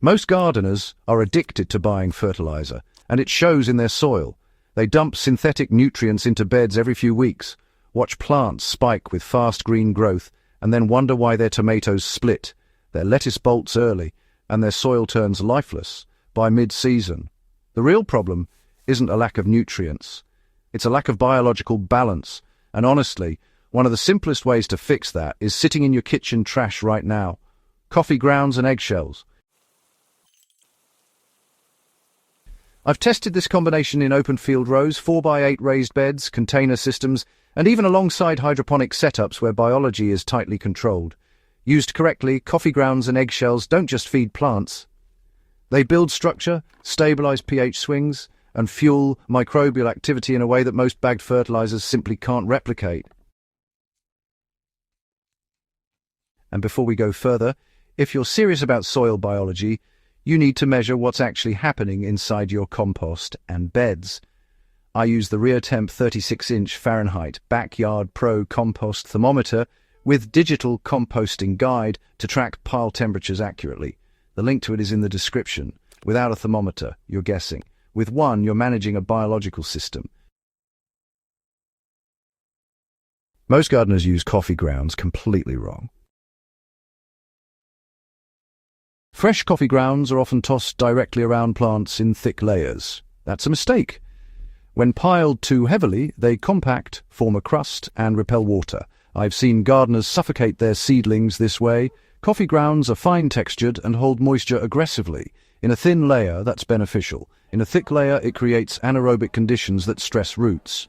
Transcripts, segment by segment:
Most gardeners are addicted to buying fertilizer, and it shows in their soil. They dump synthetic nutrients into beds every few weeks, watch plants spike with fast green growth, and then wonder why their tomatoes split, their lettuce bolts early, and their soil turns lifeless by mid-season. The real problem isn't a lack of nutrients. It's a lack of biological balance, and honestly, one of the simplest ways to fix that is sitting in your kitchen trash right now. Coffee grounds and eggshells. I've tested this combination in open field rows, 4x8 raised beds, container systems, and even alongside hydroponic setups where biology is tightly controlled. Used correctly, coffee grounds and eggshells don't just feed plants. They build structure, stabilize pH swings, and fuel microbial activity in a way that most bagged fertilizers simply can't replicate. And before we go further, if you're serious about soil biology, you need to measure what's actually happening inside your compost and beds. I use the ReoTemp 36-inch Fahrenheit Backyard Pro compost thermometer with digital composting guide to track pile temperatures accurately. The link to it is in the description. Without a thermometer, you're guessing. With one, you're managing a biological system. Most gardeners use coffee grounds completely wrong. Fresh coffee grounds are often tossed directly around plants in thick layers. That's a mistake. When piled too heavily, they compact, form a crust, and repel water. I've seen gardeners suffocate their seedlings this way. Coffee grounds are fine-textured and hold moisture aggressively. In a thin layer, that's beneficial. In a thick layer, it creates anaerobic conditions that stress roots.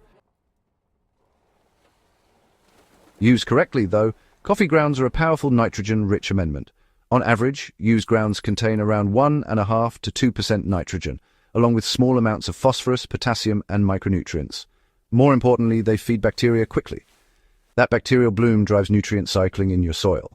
Used correctly, though, coffee grounds are a powerful nitrogen-rich amendment. On average, used grounds contain around 1.5 to 2% nitrogen, along with small amounts of phosphorus, potassium, and micronutrients. More importantly, they feed bacteria quickly. That bacterial bloom drives nutrient cycling in your soil.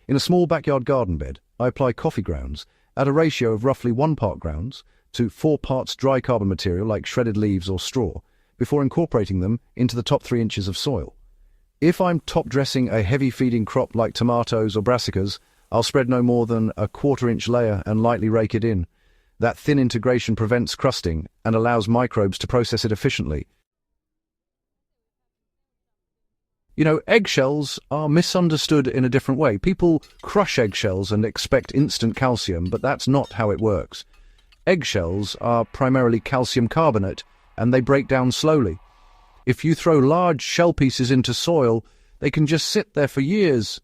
In a small backyard garden bed, I apply coffee grounds at a ratio of roughly 1 part grounds to 4 parts dry carbon material like shredded leaves or straw, before incorporating them into the top 3 inches of soil. If I'm top-dressing a heavy-feeding crop like tomatoes or brassicas, I'll spread no more than a 1/4-inch layer and lightly rake it in. That thin integration prevents crusting and allows microbes to process it efficiently. You know, eggshells are misunderstood in a different way. People crush eggshells and expect instant calcium, but that's not how it works. Eggshells are primarily calcium carbonate, and they break down slowly. If you throw large shell pieces into soil, they can just sit there for years.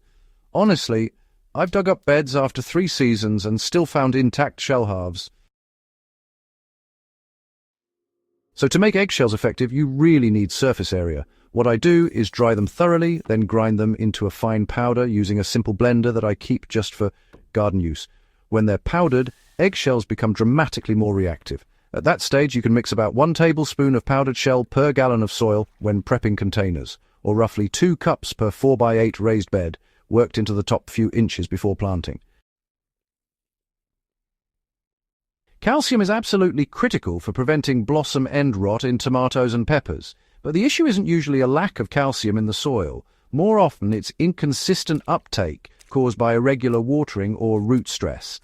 Honestly, I've dug up beds after 3 seasons and still found intact shell halves. So to make eggshells effective, you really need surface area. What I do is dry them thoroughly, then grind them into a fine powder using a simple blender that I keep just for garden use. When they're powdered, eggshells become dramatically more reactive. At that stage, you can mix about 1 tablespoon of powdered shell per gallon of soil when prepping containers, or roughly 2 cups per 4x8 raised bed, worked into the top few inches before planting. Calcium is absolutely critical for preventing blossom end rot in tomatoes and peppers, but the issue isn't usually a lack of calcium in the soil. More often, it's inconsistent uptake caused by irregular watering or root stress.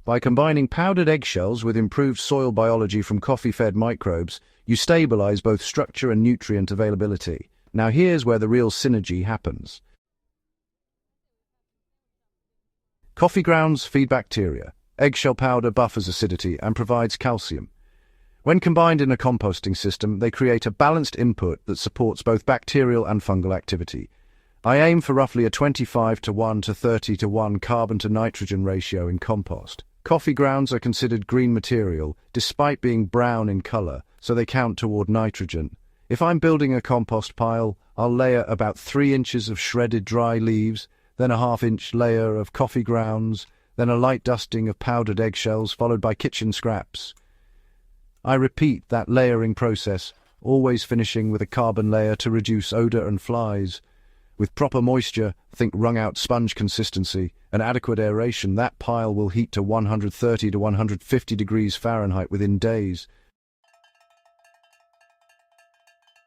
By combining powdered eggshells with improved soil biology from coffee-fed microbes, you stabilize both structure and nutrient availability. Now here's where the real synergy happens. Coffee grounds feed bacteria. Eggshell powder buffers acidity and provides calcium. When combined in a composting system, they create a balanced input that supports both bacterial and fungal activity. I aim for roughly a 25:1 to 30:1 carbon to nitrogen ratio in compost. Coffee grounds are considered green material, despite being brown in color, so they count toward nitrogen. If I'm building a compost pile, I'll layer about 3 inches of shredded dry leaves, then a 1/2-inch layer of coffee grounds, then a light dusting of powdered eggshells, followed by kitchen scraps. I repeat that layering process, always finishing with a carbon layer to reduce odor and flies. With proper moisture, think wrung-out sponge consistency, and adequate aeration, that pile will heat to 130 to 150 degrees Fahrenheit within days.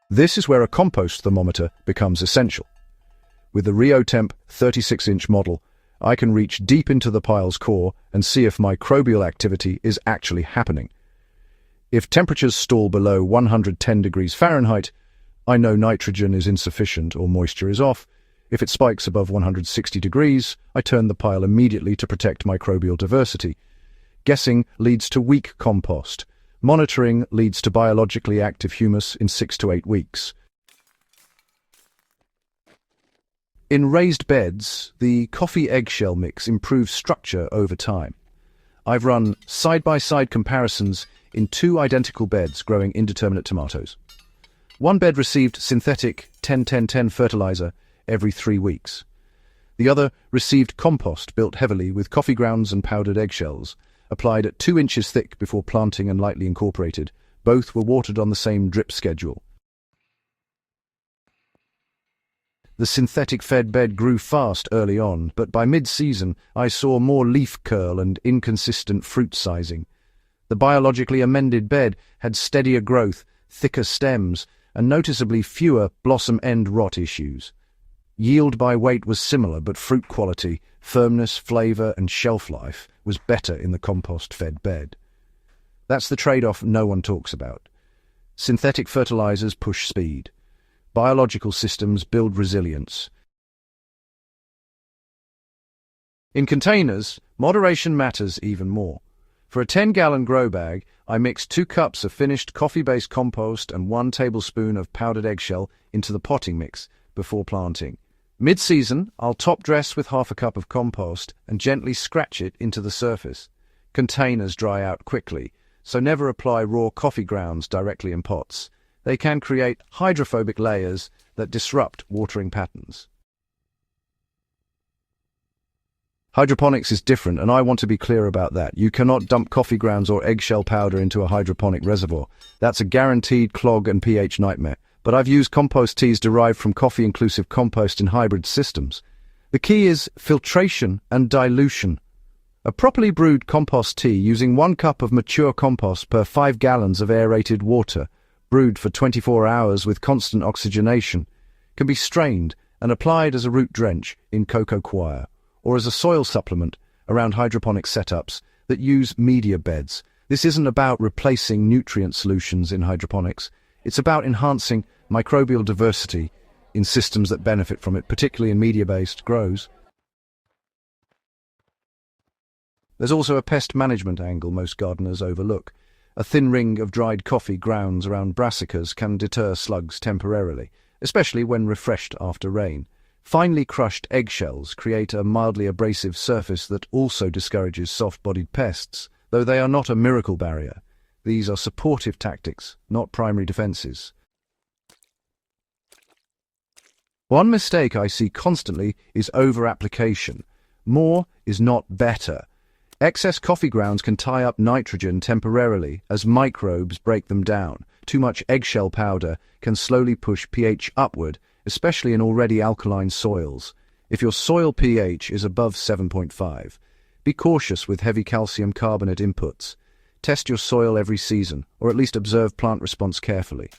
This is where a compost thermometer becomes essential. With the ReoTemp 36-inch model, I can reach deep into the pile's core and see if microbial activity is actually happening. If temperatures stall below 110 degrees Fahrenheit, I know nitrogen is insufficient or moisture is off. If it spikes above 160 degrees, I turn the pile immediately to protect microbial diversity. Guessing leads to weak compost. Monitoring leads to biologically active humus in 6 to 8 weeks. In raised beds, the coffee eggshell mix improves structure over time. I've run side-by-side comparisons in 2 identical beds growing indeterminate tomatoes. One bed received synthetic 10-10-10 fertilizer every 3 weeks. The other received compost built heavily with coffee grounds and powdered eggshells, applied at 2 inches thick before planting and lightly incorporated. Both were watered on the same drip schedule. The synthetic-fed bed grew fast early on, but by mid-season I saw more leaf curl and inconsistent fruit sizing. The biologically amended bed had steadier growth, thicker stems, and noticeably fewer blossom end rot issues. Yield by weight was similar, but fruit quality, firmness, flavor, and shelf life was better in the compost-fed bed. That's the trade-off no one talks about. Synthetic fertilizers push speed. Biological systems build resilience. In containers, moderation matters even more. For a 10-gallon grow bag, I mix 2 cups of finished coffee-based compost and 1 tablespoon of powdered eggshell into the potting mix before planting. Mid-season, I'll top dress with half a cup of compost and gently scratch it into the surface. Containers dry out quickly, so never apply raw coffee grounds directly in pots. They can create hydrophobic layers that disrupt watering patterns. Hydroponics is different, and I want to be clear about that. You cannot dump coffee grounds or eggshell powder into a hydroponic reservoir. That's a guaranteed clog and pH nightmare. But I've used compost teas derived from coffee-inclusive compost in hybrid systems. The key is filtration and dilution. A properly brewed compost tea using 1 cup of mature compost per 5 gallons of aerated water, brewed for 24 hours with constant oxygenation, can be strained and applied as a root drench in cocoa coir, or as a soil supplement around hydroponic setups that use media beds. This isn't about replacing nutrient solutions in hydroponics. It's about enhancing microbial diversity in systems that benefit from it, particularly in media-based grows. There's also a pest management angle most gardeners overlook. A thin ring of dried coffee grounds around brassicas can deter slugs temporarily, especially when refreshed after rain. Finely crushed eggshells create a mildly abrasive surface that also discourages soft-bodied pests, though they are not a miracle barrier. These are supportive tactics, not primary defenses. One mistake I see constantly is over-application. More is not better. Excess coffee grounds can tie up nitrogen temporarily as microbes break them down. Too much eggshell powder can slowly push pH upward, especially in already alkaline soils. If your soil pH is above 7.5, be cautious with heavy calcium carbonate inputs. Test your soil every season, or at least observe plant response carefully.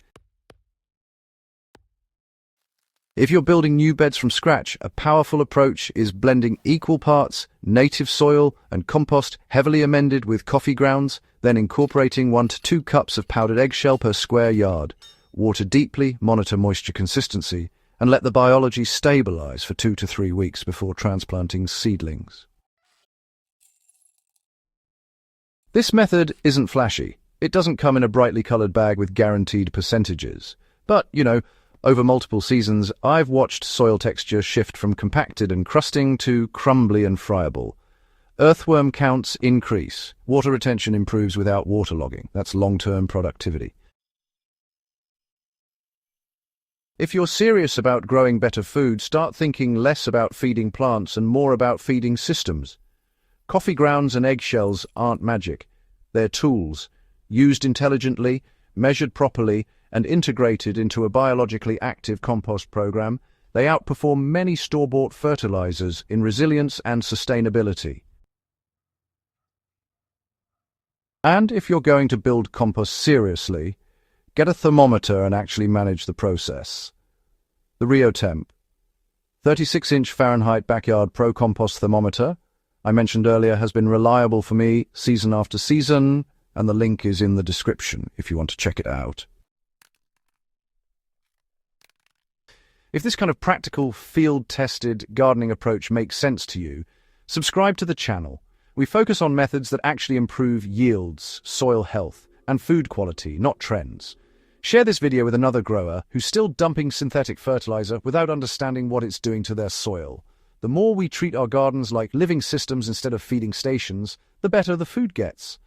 If you're building new beds from scratch, a powerful approach is blending equal parts native soil and compost heavily amended with coffee grounds, then incorporating 1 to 2 cups of powdered eggshell per square yard. Water deeply, monitor moisture consistency, and let the biology stabilize for 2 to 3 weeks before transplanting seedlings. This method isn't flashy. It doesn't come in a brightly colored bag with guaranteed percentages. But, over multiple seasons, I've watched soil texture shift from compacted and crusting to crumbly and friable. Earthworm counts increase. Water retention improves without waterlogging. That's long-term productivity. If you're serious about growing better food, start thinking less about feeding plants and more about feeding systems. Coffee grounds and eggshells aren't magic. They're tools. Used intelligently, measured properly, and integrated into a biologically active compost program, they outperform many store-bought fertilizers in resilience and sustainability. And if you're going to build compost seriously, get a thermometer and actually manage the process. The Rio Temp. 36-inch Fahrenheit backyard Pro Compost thermometer, I mentioned earlier, has been reliable for me season after season, and the link is in the description if you want to check it out. If this kind of practical, field-tested gardening approach makes sense to you, subscribe to the channel. We focus on methods that actually improve yields, soil health, and food quality, not trends. Share this video with another grower who's still dumping synthetic fertilizer without understanding what it's doing to their soil. The more we treat our gardens like living systems instead of feeding stations, the better the food gets.